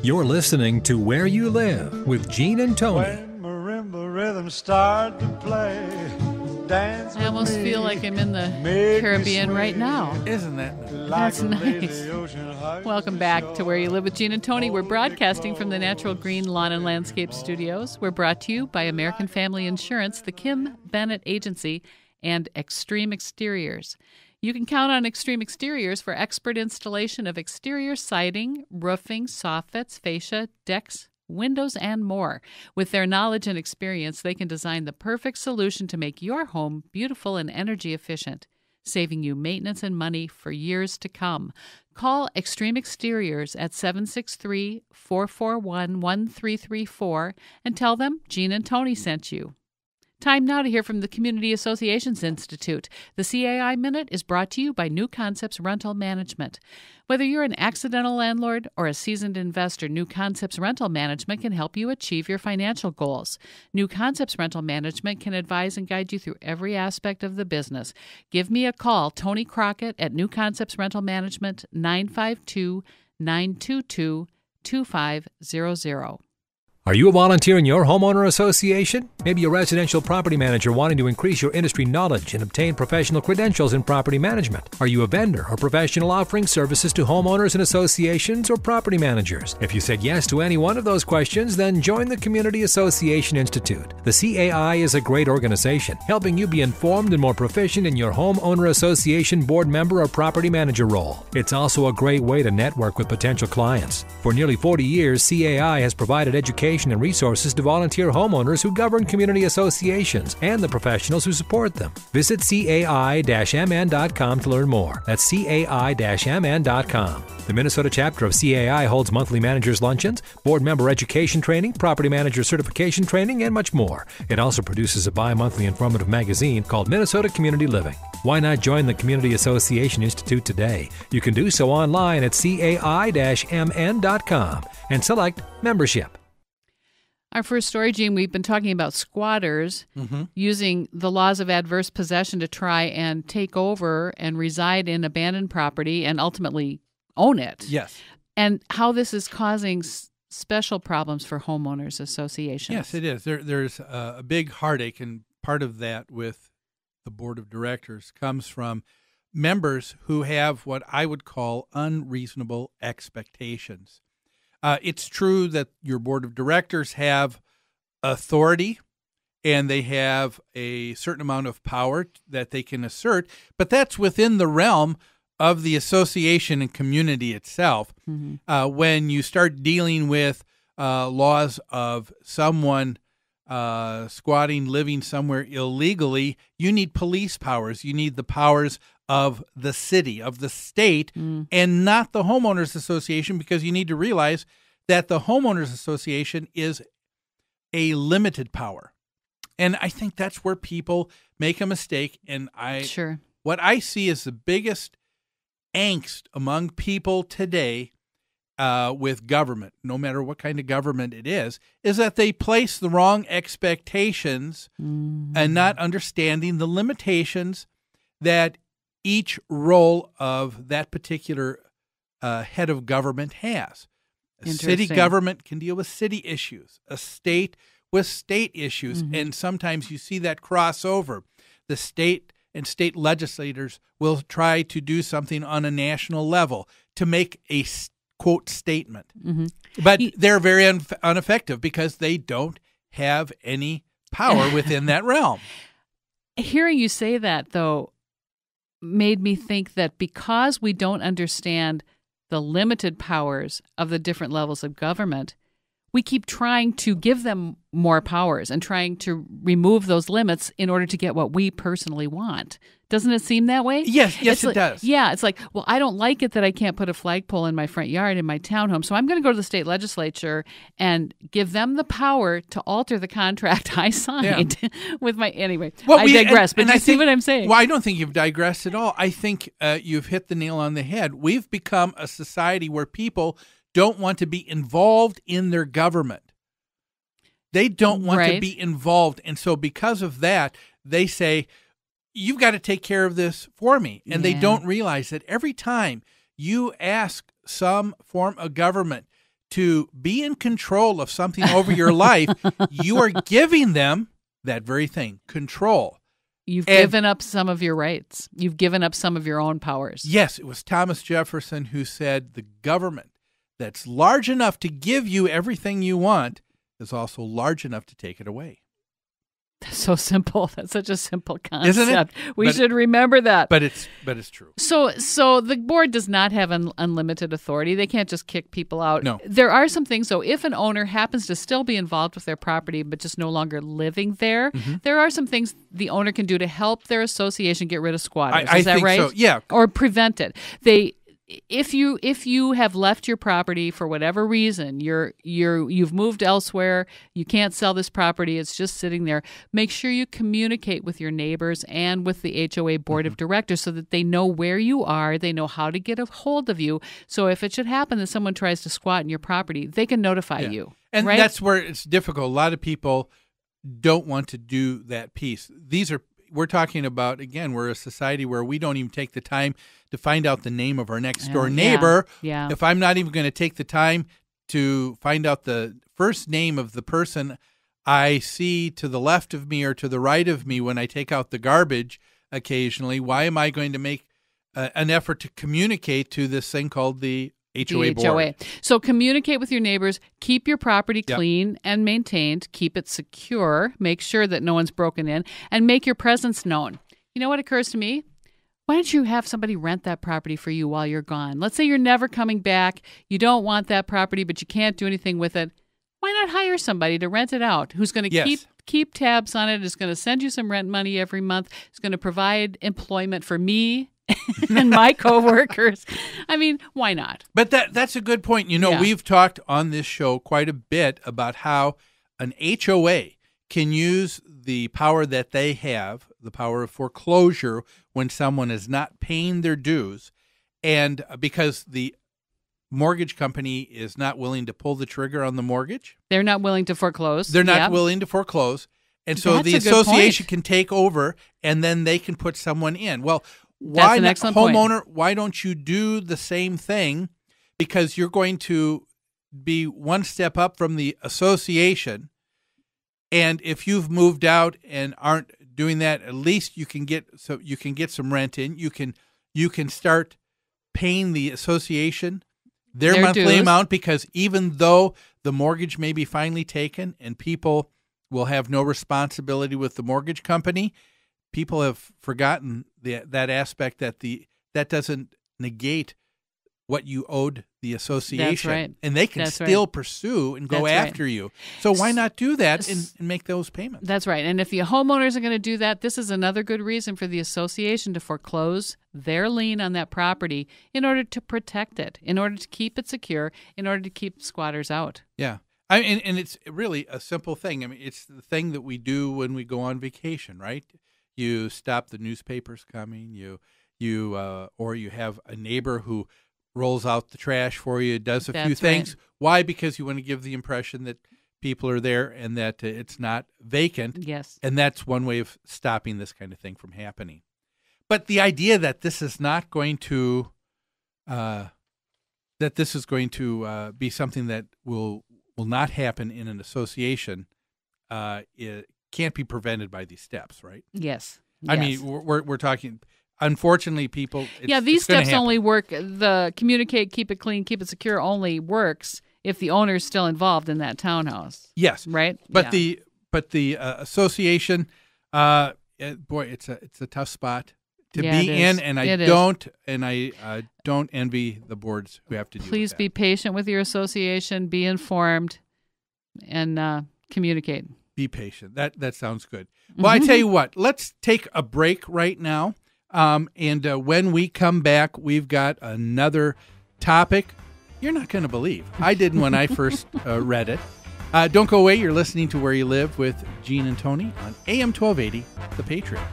You're listening to Where You Live with Gene and Tony. When marimba rhythms start to play, dance I almost feel like I'm in the Make me Caribbean sway. right now. Isn't that nice? That's like a lazy nice. ocean hugs Welcome the back shore. to Where You Live with Gene and Tony. We're broadcasting from the Natural Green Lawn and Landscape Studios. We're brought to you by American Family Insurance, the Kim Bennett Agency, and Extreme Exteriors. You can count on Extreme Exteriors for expert installation of exterior siding, roofing, soffits, fascia, decks, windows, and more. With their knowledge and experience, they can design the perfect solution to make your home beautiful and energy efficient, saving you maintenance and money for years to come. Call Extreme Exteriors at 763-441-1334 and tell them Gene and Tony sent you. Time now to hear from the Community Associations Institute. The CAI Minute is brought to you by New Concepts Rental Management. Whether you're an accidental landlord or a seasoned investor, New Concepts Rental Management can help you achieve your financial goals. New Concepts Rental Management can advise and guide you through every aspect of the business. Give me a call, Tony Crockett at New Concepts Rental Management, 952-922-2500. Are you a volunteer in your homeowner association? Maybe a residential property manager wanting to increase your industry knowledge and obtain professional credentials in property management. Are you a vendor or professional offering services to homeowners and associations or property managers? If you said yes to any one of those questions, then join the Community Association Institute. The CAI is a great organization, helping you be informed and more proficient in your homeowner association board member or property manager role. It's also a great way to network with potential clients. For nearly 40 years, CAI has provided education and resources to volunteer homeowners who govern community associations and the professionals who support them. Visit cai-mn.com to learn more. That's cai-mn.com. The Minnesota chapter of CAI holds monthly managers' luncheons, board member education training, property manager certification training, and much more. It also produces a bi-monthly informative magazine called Minnesota Community Living. Why not join the Community Association Institute today? You can do so online at cai-mn.com and select membership. Our first story, Gene, we've been talking about squatters using the laws of adverse possession to try and take over and reside in abandoned property and ultimately own it. Yes. And how this is causing special problems for homeowners associations. Yes, it is. There's a big heartache, and part of that with the board of directors comes from members who have what I would call unreasonable expectations. It's true that your board of directors have authority and they have a certain amount of power that they can assert, but that's within the realm of the association and community itself. When you start dealing with laws of someone squatting, living somewhere illegally, you need police powers. You need the powers of the city, of the state, and not the homeowners association, because you need to realize that the homeowners association is a limited power. And I think that's where people make a mistake. And what I see is the biggest angst among people today with government, no matter what kind of government it is that they place the wrong expectations and not understanding the limitations that each role of that particular head of government has. A city government can deal with city issues, a state with state issues, and sometimes you see that cross over. The state and state legislators will try to do something on a national level to make a, quote, statement. But they're very ineffective because they don't have any power within that realm. Hearing you say that, though, made me think that because we don't understand the limited powers of the different levels of government, we keep trying to give them more powers and trying to remove those limits in order to get what we personally want. Doesn't it seem that way? Yes, it does. Yeah, it's like, well, I don't like it that I can't put a flagpole in my front yard in my townhome, so I'm going to go to the state legislature and give them the power to alter the contract I signed with my... Anyway, I digress, but you see what I'm saying? Well, I don't think you've digressed at all. I think you've hit the nail on the head. We've become a society where people don't want to be involved in their government. They don't want to be involved. And so because of that, they say, you've got to take care of this for me. And they don't realize that every time you ask some form of government to be in control of something over your life, you are giving them that very thing, control. You've given up some of your rights. You've given up some of your own powers. Yes, it was Thomas Jefferson who said the government that's large enough to give you everything you want is also large enough to take it away. That's so simple. That's such a simple concept. Isn't it? We should remember that. But it's true. So the board does not have unlimited authority. They can't just kick people out. No. There are some things, though. If an owner happens to still be involved with their property but just no longer living there, there are some things the owner can do to help their association get rid of squatters. Is that think right? so. Yeah. Or prevent it. If you have left your property for whatever reason, you've moved elsewhere, you can't sell this property, it's just sitting there, make sure you communicate with your neighbors and with the HOA board of directors so that they know where you are, they know how to get a hold of you. So if it should happen that someone tries to squat in your property, they can notify you. And right? that's where it's difficult. A lot of people don't want to do that piece. We're talking about, again, we're a society where we don't even take the time to find out the name of our next door neighbor. Yeah. If I'm not even going to take the time to find out the first name of the person I see to the left of me or to the right of me when I take out the garbage occasionally, why am I going to make an effort to communicate to this thing called the HOA board? So communicate with your neighbors, keep your property clean and maintained, keep it secure, make sure that no one's broken in, and make your presence known. You know what occurs to me? Why don't you have somebody rent that property for you while you're gone? Let's say you're never coming back, you don't want that property, but you can't do anything with it. Why not hire somebody to rent it out who's going to keep tabs on it, is going to send you some rent money every month, is going to provide employment for me and my coworkers. I mean, why not? But that's a good point. We've talked on this show quite a bit about how an HOA can use the power that they have, the power of foreclosure, when someone is not paying their dues, and because the mortgage company is not willing to pull the trigger on the mortgage. They're not willing to foreclose. They're not willing to foreclose. And so the association can take over, and then they can put someone in. Well, why not, homeowner, why don't you do the same thing? Because you're going to be one step up from the association. And if you've moved out and aren't doing that, at least you can get some rent in. You can start paying the association their monthly dues. Amount, because even though the mortgage may be finally taken and people will have no responsibility with the mortgage company, people have forgotten that aspect that doesn't negate what you owed the association. That's right. And they can still pursue and go after you. So why not do that and make those payments? That's right. And if the homeowners are going to do that, this is another good reason for the association to foreclose their lien on that property in order to protect it, in order to keep it secure, in order to keep squatters out. Yeah. And it's really a simple thing. I mean, it's the thing that we do when we go on vacation, right? You stop the newspapers coming. Or you have a neighbor who rolls out the trash for you, does a few things. Right. Why? Because you want to give the impression that people are there and that it's not vacant. Yes. And that's one way of stopping this kind of thing from happening. But the idea that this is not going to be something that will not happen in an association, it can't be prevented by these steps, right? Yes. I mean, we're talking. Unfortunately, people. These steps only work. The communicate, keep it clean, keep it secure only works if the owner is still involved in that townhouse. Yes, right. But the association, boy, it's a tough spot to be in, and I don't envy the boards who have to do that. Please be patient with your association. Be informed, and communicate. Be patient. That sounds good. Well, I tell you what. Let's take a break right now. And when we come back, we've got another topic you're not going to believe. I didn't when I first read it. Don't go away. You're listening to Where You Live with Gene and Tony on AM 1280, The Patriot.